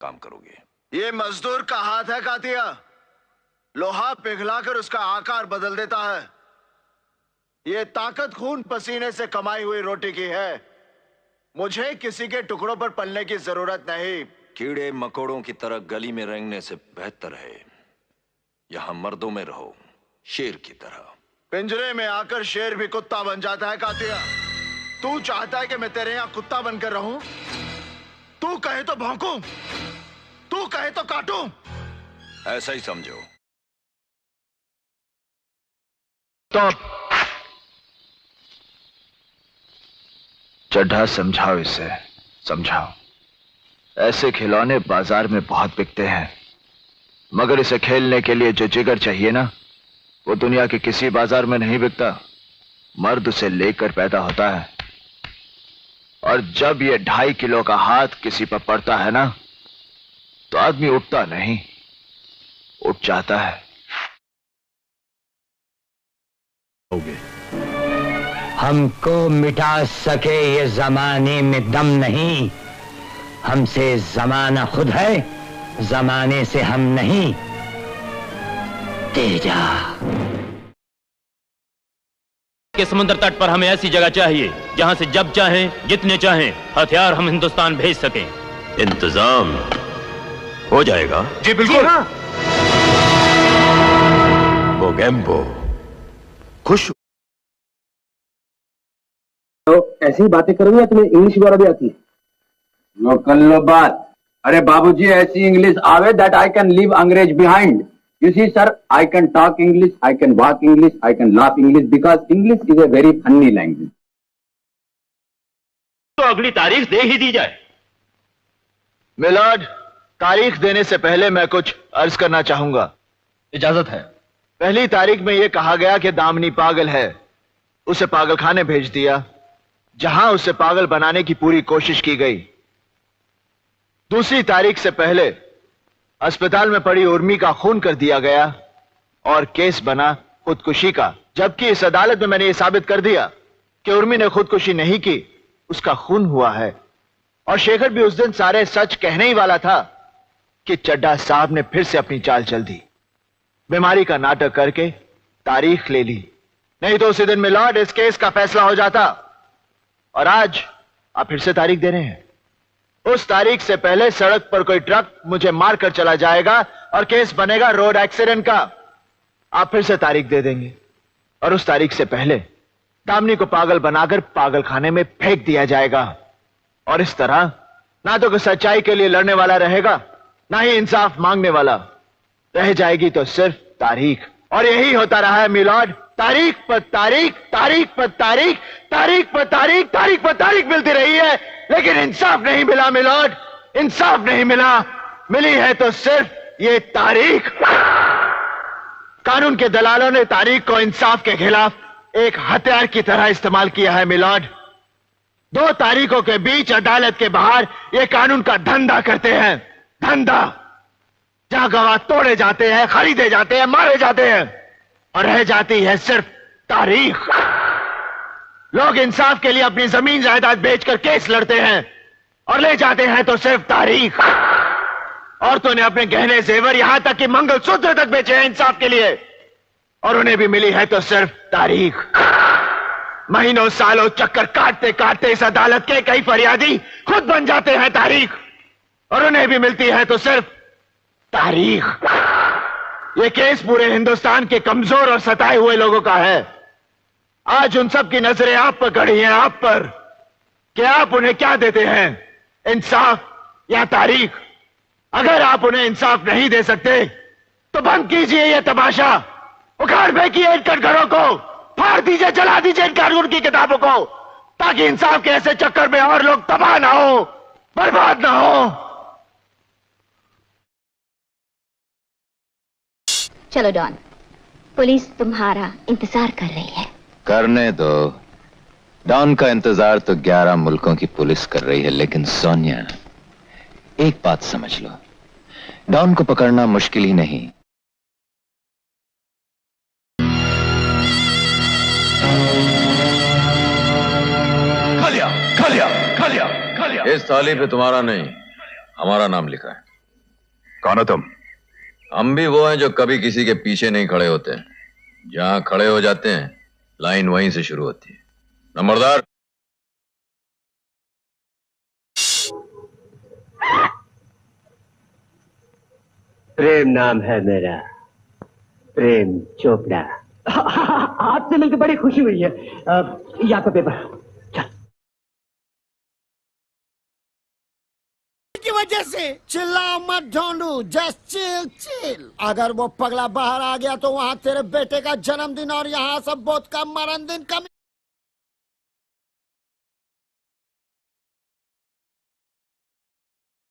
काम करोगे। ये मजदूर का हाथ है कातिया, लोहा पिघलाकर उसका आकार बदल देता है। ये ताकत खून पसीने से कमाई हुई रोटी की है। मुझे किसी के टुकड़ों पर पलने की जरूरत नहीं। कीड़े मकोड़ों की तरह गली में रेंगने से बेहतर है यहां मर्दों में रहो, शेर की तरह। पिंजरे में आकर शेर भी कुत्ता बन जाता है कातिया। तू चाहता है कि मैं तेरे यहां कुत्ता बनकर रहूं? तू कहे तो भौंकूं, तू कहे तो काटूं। ऐसा ही समझो। तो चड्ढा समझाओ इसे, समझाओ। ऐसे खिलौने बाजार में बहुत बिकते हैं, मगर इसे खेलने के लिए जो जिगर चाहिए ना, वो दुनिया के किसी बाजार में नहीं बिकता। मर्द उसे लेकर पैदा होता है, और जब ये 2.5 किलो का हाथ किसी पर पड़ता है ना, तो आदमी उठता नहीं, उठ जाता है। हमको मिटा सके ये जमाने में दम नहीं। हमसे जमाना खुद है, जमाने से हम नहीं। तेजा के समुद्र तट पर हमें ऐसी जगह चाहिए जहां से जब चाहें, जितने चाहें हथियार हम हिंदुस्तान भेज सकें। इंतजाम हो जाएगा। जी बिल्कुल। हाँ। मोगेम्बो खुश। तो ऐसी बातें करोगे या तुम्हें इंग्लिश वगैरह भी आती है? लो कर लो बात। अरे बाबूजी, ऐसी इंग्लिश आवे दैट आई कैन लीव अंग्रेज behind. You see sir, I can talk English, I can walk English, I can laugh English, because English is a very funny language. तो अगली तारीख दे ही दी जाए। मिलॉर्ड, तारीख देने से पहले मैं कुछ अर्ज करना चाहूंगा। इजाजत है। पहली तारीख में यह कहा गया कि दामनी पागल है, उसे पागलखाने भेज दिया, जहां उसे पागल बनाने की पूरी कोशिश की गई। दूसरी तारीख से पहले अस्पताल में पड़ी उर्मी का खून कर दिया गया और केस बना खुदकुशी का, जबकि इस अदालत में मैंने यह साबित कर दिया कि उर्मी ने खुदकुशी नहीं की, उसका खून हुआ है। और शेखर भी उस दिन सारे सच कहने ही वाला था कि चड्ढा साहब ने फिर से अपनी चाल चल दी, बीमारी का नाटक करके तारीख ले ली। नहीं तो उसी दिन मिलॉर्ड इस केस का फैसला हो जाता। और आज आप फिर से तारीख दे रहे हैं। उस तारीख से पहले सड़क पर कोई ट्रक मुझे मारकर चला जाएगा और केस बनेगा रोड एक्सीडेंट का। आप फिर से तारीख दे देंगे और उस तारीख से पहले दामनी को पागल बनाकर पागलखाने में फेंक दिया जाएगा। और इस तरह ना तो कोई सच्चाई के लिए लड़ने वाला रहेगा, ना ही इंसाफ मांगने वाला। रह जाएगी तो सिर्फ तारीख। और यही होता रहा है मिलॉर्ड। तारीख पर तारीख, तारीख पर तारीख, तारीख पर तारीख, तारीख पर तारीख मिलती रही है, लेकिन इंसाफ नहीं मिला मिलॉर्ड, इंसाफ नहीं मिला। मिली है तो सिर्फ ये तारीख। कानून के दलालों ने तारीख को इंसाफ के खिलाफ एक हथियार की तरह इस्तेमाल किया है मिलॉर्ड। 2 तारीखों के बीच अदालत के बाहर ये कानून का धंधा करते हैं, धंधा, जहां गवाह तोड़े जाते हैं, खरीदे जाते हैं, मारे जाते हैं, और रह जाती है सिर्फ तारीख। लोग इंसाफ के लिए अपनी जमीन जायदाद बेचकर केस लड़ते हैं और ले जाते हैं तो सिर्फ तारीख। औरतों ने अपने गहने जेवर, यहां तक कि मंगलसूत्र तक बेचे हैं इंसाफ के लिए, और उन्हें भी मिली है तो सिर्फ तारीख। महीनों सालों चक्कर काटते काटते इस अदालत के कई फरियादी खुद बन जाते हैं तारीख, और उन्हें भी मिलती है तो सिर्फ तारीख। यह केस पूरे हिंदुस्तान के कमजोर और सताए हुए लोगों का है। आज उन सब की नजरें आप पर गड़ी हैं, आप पर, कि आप उन्हें क्या देते हैं, इंसाफ या तारीख। अगर आप उन्हें इंसाफ नहीं दे सकते तो बंद कीजिए यह तमाशा, उखाड़ फेंकिए इन कटघरों को, फाड़ दीजिए, जला दीजिए इन कानून की किताबों को, ताकि इंसाफ के ऐसे चक्कर में और लोग तबाह ना हो, बर्बाद ना हो। चलो डॉन, पुलिस तुम्हारा इंतजार कर रही है। करने दो। डॉन का इंतजार तो 11 मुल्कों की पुलिस कर रही है, लेकिन सोनिया, एक बात समझ लो, डॉन को पकड़ना मुश्किल ही नहीं। खा लिया, खा लिया, खा लिया, खा लिया। इस थाली पे तुम्हारा नहीं, हमारा नाम लिखा है। कौन हो तुम? हम भी वो हैं जो कभी किसी के पीछे नहीं खड़े होते। जहां खड़े हो जाते हैं लाइन वहीं से शुरू होती है। नंबरदार। प्रेम नाम है मेरा, प्रेम चोपड़ा। आपसे मिलकर बड़ी खुशी हुई है। या तो पेपर की वजह से चिल्ला मत ढूंढू, जस्ट चिल चिल। अगर वो पगला बाहर आ गया तो वहाँ तेरे बेटे का जन्मदिन और यहाँ सब बहुत का मरण दिन कम